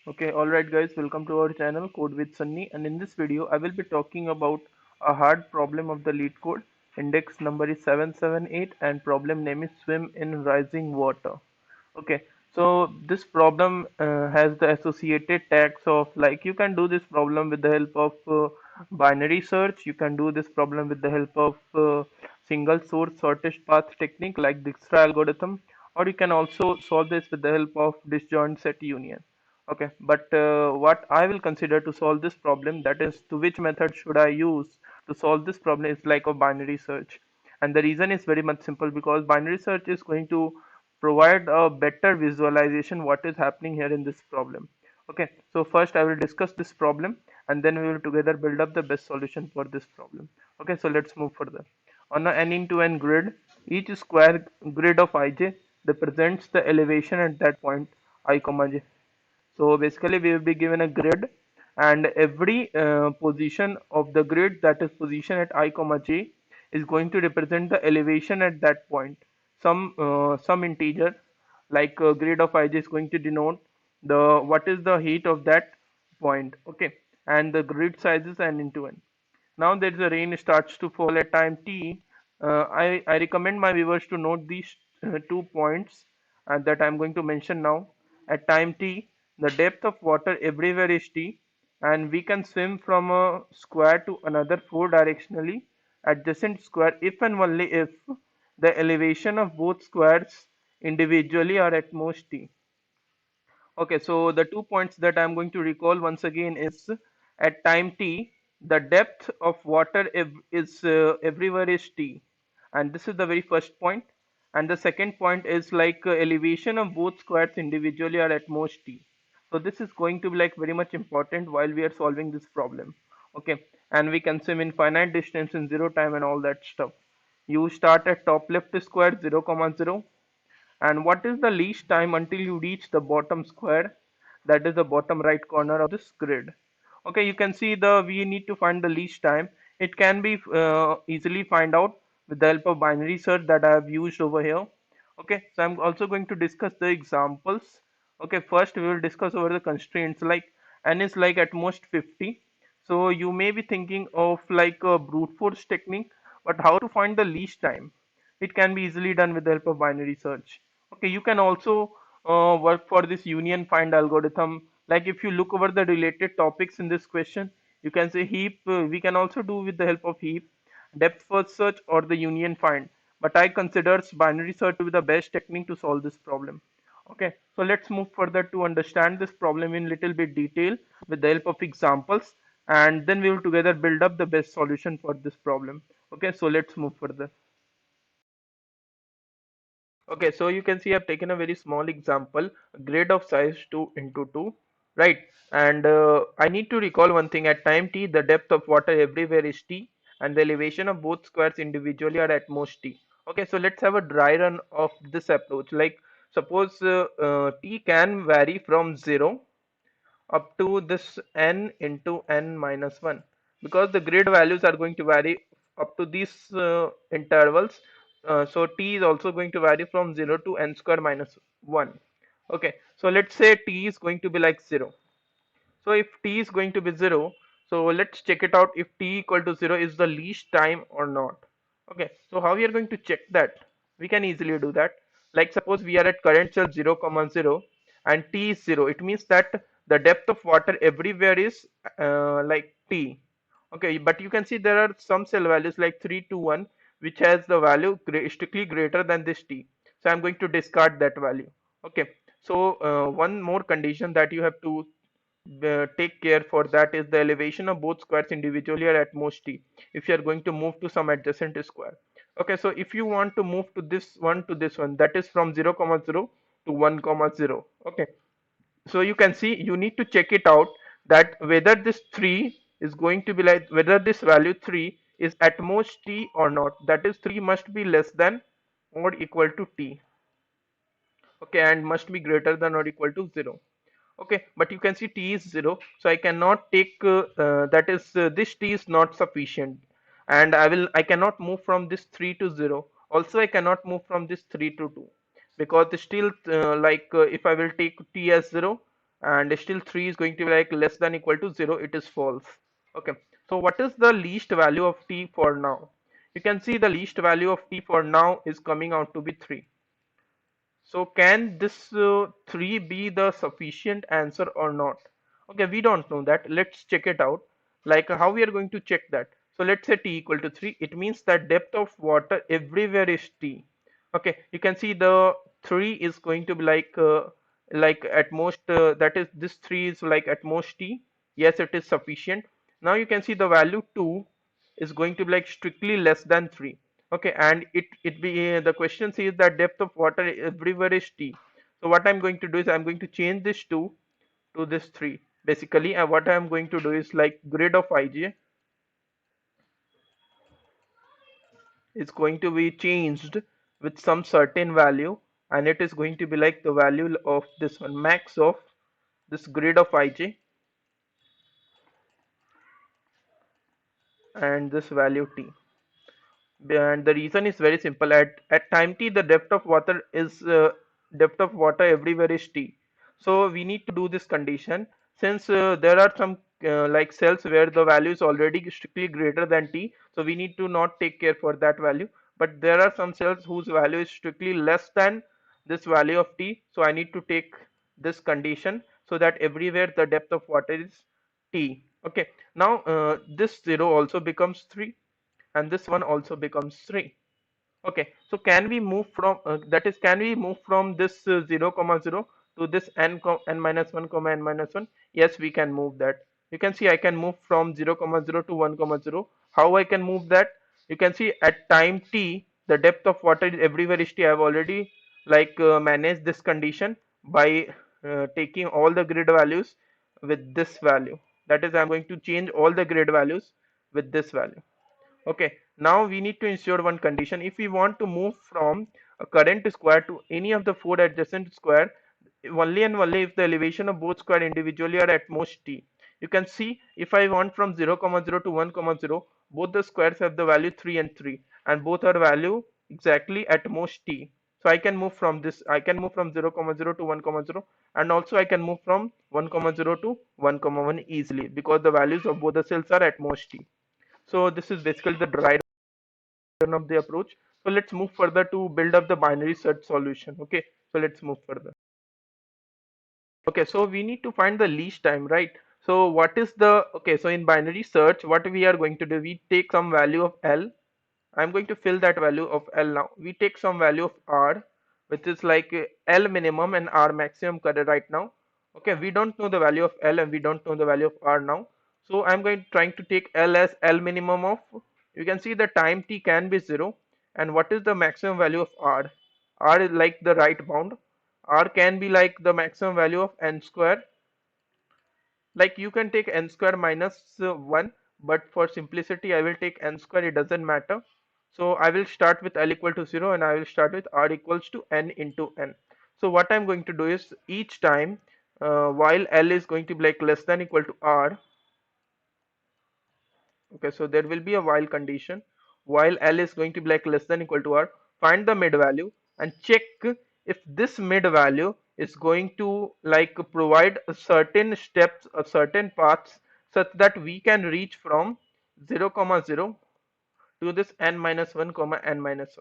Okay, alright guys, welcome to our channel Code with Sunny, and in this video I will be talking about a hard problem of the lead code. Index number is 778 and problem name is swim in rising water. Okay, so this problem has the associated tags of, like, you can do this problem with the help of binary search. You can do this problem with the help of single source shortest path technique like Dijkstra algorithm, or you can also solve this with the help of disjoint set union. Okay, but what I will consider to solve this problem, that is, to which method should I use to solve this problem, is like a binary search. And the reason is very much simple, because binary search is going to provide a better visualization what is happening here in this problem. Okay, so first I will discuss this problem, and then we will together build up the best solution for this problem. Okay, so let's move further. On a n into n grid, each square grid of ij represents the elevation at that point I comma j. So basically we will be given a grid, and every position of the grid, that is position at I comma j, is going to represent the elevation at that point. Some integer, like grid of ij is going to denote the what is the heat of that point. Okay, and the grid size is n into n. Now that the rain starts to fall at time t, I recommend my viewers to note these 2 points that I'm going to mention now. At time t, the depth of water everywhere is t, and we can swim from a square to another four directionally adjacent square if and only if the elevation of both squares individually are at most t. Okay, so the 2 points that I'm going to recall once again is, at time t, the depth of water is everywhere is t, and this is the very first point. And the second point is, like, elevation of both squares individually are at most t. So this is going to be like very much important while we are solving this problem. Okay, and we can swim in finite distance in zero time and all that stuff. You start at top left square 0 comma 0, and what is the least time until you reach the bottom square, that is the bottom right corner of this grid. Okay, you can see the we need to find the least time. It can be easily find out with the help of binary search that I have used over here. Okay, so I'm also going to discuss the examples. Okay, first we will discuss over the constraints, like n is like at most 50. So you may be thinking of like a brute force technique, but how to find the least time? It can be easily done with the help of binary search. Okay, you can also work for this union find algorithm. Like, if you look over the related topics in this question, you can say heap. We can also do with the help of heap, depth first search, or the union find. But I consider binary search to be the best technique to solve this problem. Okay, so let's move further to understand this problem in little bit detail with the help of examples, and then we will together build up the best solution for this problem. Okay, so let's move further. Okay, so you can see I've taken a very small example, a grid of size 2 into 2, right? And I need to recall one thing. At time t, the depth of water everywhere is t, and the elevation of both squares individually are at most t. Okay, so let's have a dry run of this approach. Like, suppose t can vary from 0 up to this n into n minus 1, because the grid values are going to vary up to these intervals. So t is also going to vary from 0 to n square minus 1. Okay, so let's say t is going to be like 0. So if t is going to be 0, so let's check it out if t equal to 0 is the least time or not. Okay, so how we are going to check that? We can easily do that. Like, suppose we are at current cell 0 comma 0 and t is 0. It means that the depth of water everywhere is like t. Okay, but you can see there are some cell values like 3 to 1 which has the value strictly greater than this t. So I'm going to discard that value. Okay, so one more condition that you have to take care for, that is the elevation of both squares individually are at most t if you are going to move to some adjacent square. Okay, so if you want to move to this one, that is from 0 comma 0 to 1 comma 0. Okay, so you can see you need to check it out that whether this 3 is going to be like, whether this value 3 is at most t or not. That is, 3 must be less than or equal to t. Okay, and must be greater than or equal to 0. Okay, but you can see t is 0, so I cannot take that is this t is not sufficient, and I cannot move from this 3 to 0. Also I cannot move from this 3 to 2, because still if I will take t as 0, and still 3 is going to be like less than equal to 0, it is false. Okay, so what is the least value of t for now? You can see the least value of t for now is coming out to be 3. So can this 3 be the sufficient answer or not? Okay, we don't know that. Let's check it out. Like how we are going to check that. So let's say t equal to 3. It means that depth of water everywhere is t. Okay, you can see the 3 is going to be like at most that is this 3 is like at most t. Yes, it is sufficient. Now you can see the value 2 is going to be like strictly less than 3. Okay, and it be the question says that depth of water everywhere is t. So what I'm going to do is I'm going to change this 2 to this 3 basically, and what I'm going to do is like grid of ij is going to be changed with some certain value, and it is going to be like the value of this one, max of this grid of ij, and this value t. And the reason is very simple. At time t, the depth of water everywhere is t. So we need to do this condition since there are some like cells where the value is already strictly greater than t. So we need to not take care for that value. But there are some cells whose value is strictly less than this value of t. So I need to take this condition so that everywhere the depth of water is t. Okay. Now this 0 also becomes 3, and this one also becomes 3. Okay, so can we move from that is can we move from this 0 comma 0 to this n minus 1 comma n minus 1? Yes, we can move that. You can see I can move from 0 comma 0 to 1 comma 0. How I can move that? You can see at time t the depth of water is everywhere is t. I have already like managed this condition by taking all the grid values with this value. That is, I'm going to change all the grid values with this value. Okay, now we need to ensure one condition. If we want to move from a current square to any of the four adjacent square, only and only if the elevation of both square individually are at most t. You can see if I want from 0 comma 0 to 1 comma 0, both the squares have the value 3 and 3, and both are value exactly at most t. So I can move from this. I can move from 0 comma 0 to 1 comma 0, and also I can move from 1 comma 0 to 1 comma 1 easily because the values of both the cells are at most t. So this is basically the right of the approach. So let's move further to build up the binary search solution. Okay, so let's move further. Okay, so we need to find the least time, right? So what is the, okay, so in binary search, what we are going to do, we take some value of L. I'm going to fill that value of L now. We take some value of R, which is like L minimum and R maximum current right now. Okay, we don't know the value of L and we don't know the value of R now. So I'm going trying to take L as L minimum of, you can see the time t can be 0. And what is the maximum value of R? R is like the right bound. R can be like the maximum value of n square. Like you can take n square minus 1, but for simplicity I will take n square, it doesn't matter. So I will start with L equal to 0 and I will start with R equals to n into n. So what I'm going to do is each time while L is going to be like less than equal to R. Okay, so there will be a while condition. While L is going to be like less than equal to R, find the mid value and check if this mid value is going to like provide a certain steps, a certain paths such that we can reach from 0 comma 0 to this n minus 1 comma n minus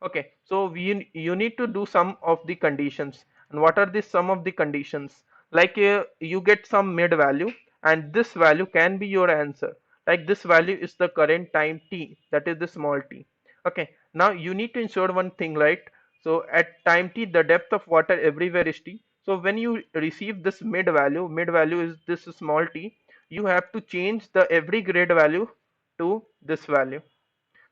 1. Okay, so you need to do some of the conditions. And what are the sum of the conditions? Like you get some mid value and this value can be your answer. Like this value is the current time t, that is the small t. Okay, now you need to ensure one thing, right? So at time t the depth of water everywhere is t. So when you receive this mid value is this small t, you have to change the every grade value to this value,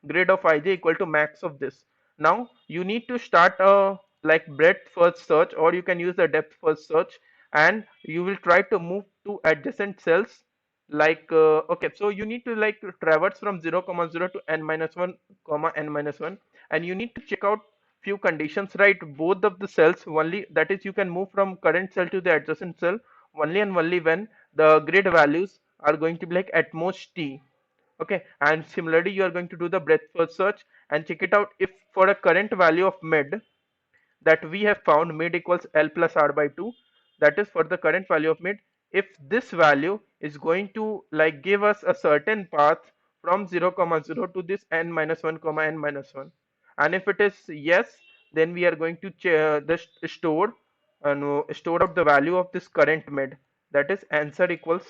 grid of ij equal to max of this. Now you need to start a like breadth first search, or you can use the depth first search, and you will try to move to adjacent cells. Like okay, so you need to like traverse from 0 comma 0 to n minus 1 comma n minus 1, and you need to check out few conditions, right? Both of the cells only, that is you can move from current cell to the adjacent cell only and only when the grid values are going to be like at most t. Okay, and similarly you are going to do the breadth first search and check it out if for a current value of mid that we have found, mid equals L plus R by 2, that is for the current value of mid, if this value is going to like give us a certain path from 0 comma 0 to this n minus 1 comma n minus 1, and if it is yes, then we are going to store no, store out the value of this current mid, that is answer equals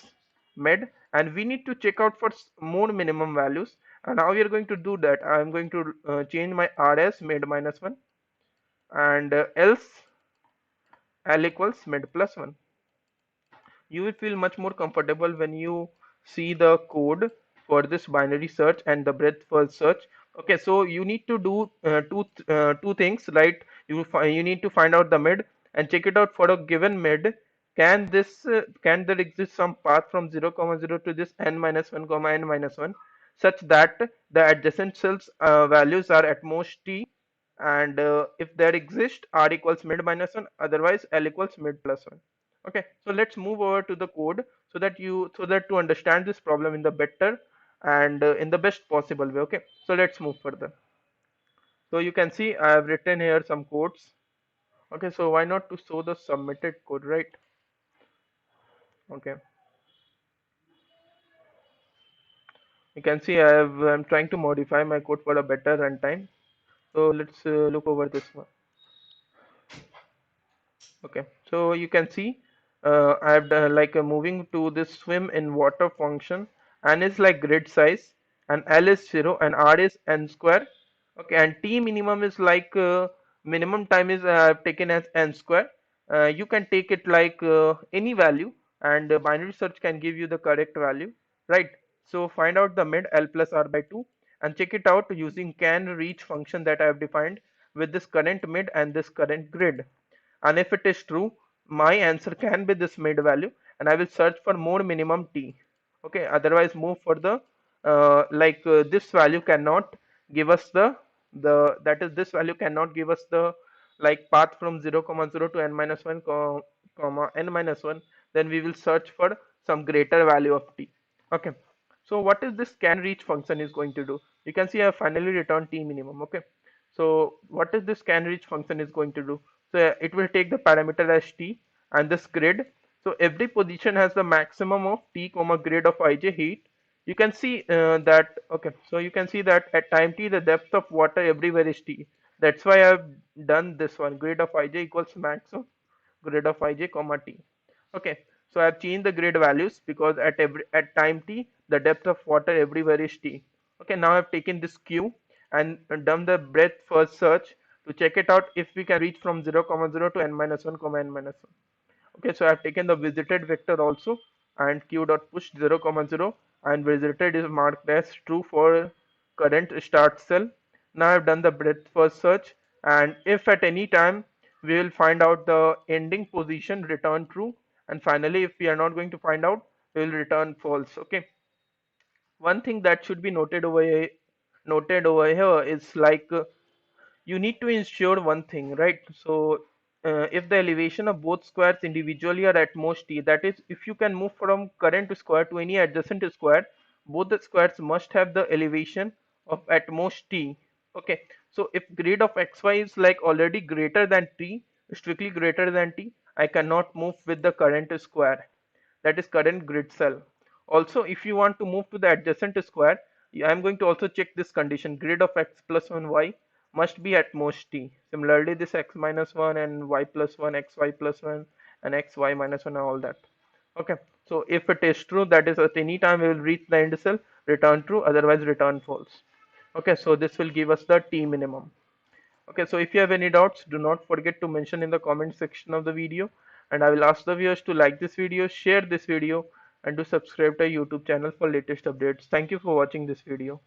mid, and we need to check out for more minimum values. And how we are going to do that, I am going to change my rs mid minus 1 and else L equals mid plus 1. You will feel much more comfortable when you see the code for this binary search and the breadth first search. Okay, so you need to do two things, right? You need to find out the mid and check it out for a given mid. Can there exist some path from 0 comma 0 to this n minus 1 comma n minus 1 such that the adjacent cells values are at most t, and if there exists r equals mid minus 1, otherwise L equals mid plus 1. Okay, so let's move over to the code so that to understand this problem in the better and in the best possible way. Okay, so let's move further. So you can see I have written here some codes. Okay, so why not to show the submitted code, right? Okay, you can see I'm trying to modify my code for a better runtime. So let's look over this one. Okay, so you can see I have done like moving to this swim in water function, and is like grid size, and L is 0 and R is n square. Okay, and T minimum is like minimum time is I've taken as n square. You can take it like any value, and binary search can give you the correct value, right? So find out the mid L plus R by 2 and check it out using can reach function that I have defined with this current mid and this current grid. And if it is true, my answer can be this mid value, and I will search for more minimum t. Okay, otherwise move for the this value cannot give us the that is this value cannot give us the like path from 0 comma 0 to n minus 1 comma n minus 1, then we will search for some greater value of t. Okay, so what is this can reach function is going to do? You can see I have finally returned t minimum. Okay, so what is this can reach function is going to do? So it will take the parameter as t and this grid. So every position has the maximum of t comma grid of ij heat. You can see that. Okay, so you can see that at time t the depth of water everywhere is t. That's why I've done this one, grid of ij equals max of grid of ij comma t. Okay, so I've changed the grid values because at time t the depth of water everywhere is t. Okay, now I've taken this q and done the breadth first search to check it out if we can reach from 0 comma 0 to n minus 1 comma n minus 1. Okay, so I've taken the visited vector also, and q dot push 0 comma 0, and visited is marked as true for current start cell. Now I've done the breadth first search, and if at any time we will find out the ending position, return true, and finally if we are not going to find out, we will return false. Okay, one thing that should be noted over here is like you need to ensure one thing, right? So if the elevation of both squares individually are at most t, that is if you can move from current square to any adjacent square, both the squares must have the elevation of at most t. Okay, so if grid of xy is like already greater than t, strictly greater than t, I cannot move with the current square, that is current grid cell. Also, if you want to move to the adjacent square, I am going to also check this condition, grid of x plus 1 y must be at most t. Similarly, this x minus 1 and y plus 1, xy plus 1 and xy minus 1 and all that. Okay, so if it is true, that is at any time we will reach the end cell, return true, otherwise return false. Okay, so this will give us the t minimum. Okay, so if you have any doubts, do not forget to mention in the comment section of the video, and I will ask the viewers to like this video, share this video, and to subscribe to our YouTube channel for latest updates. Thank you for watching this video.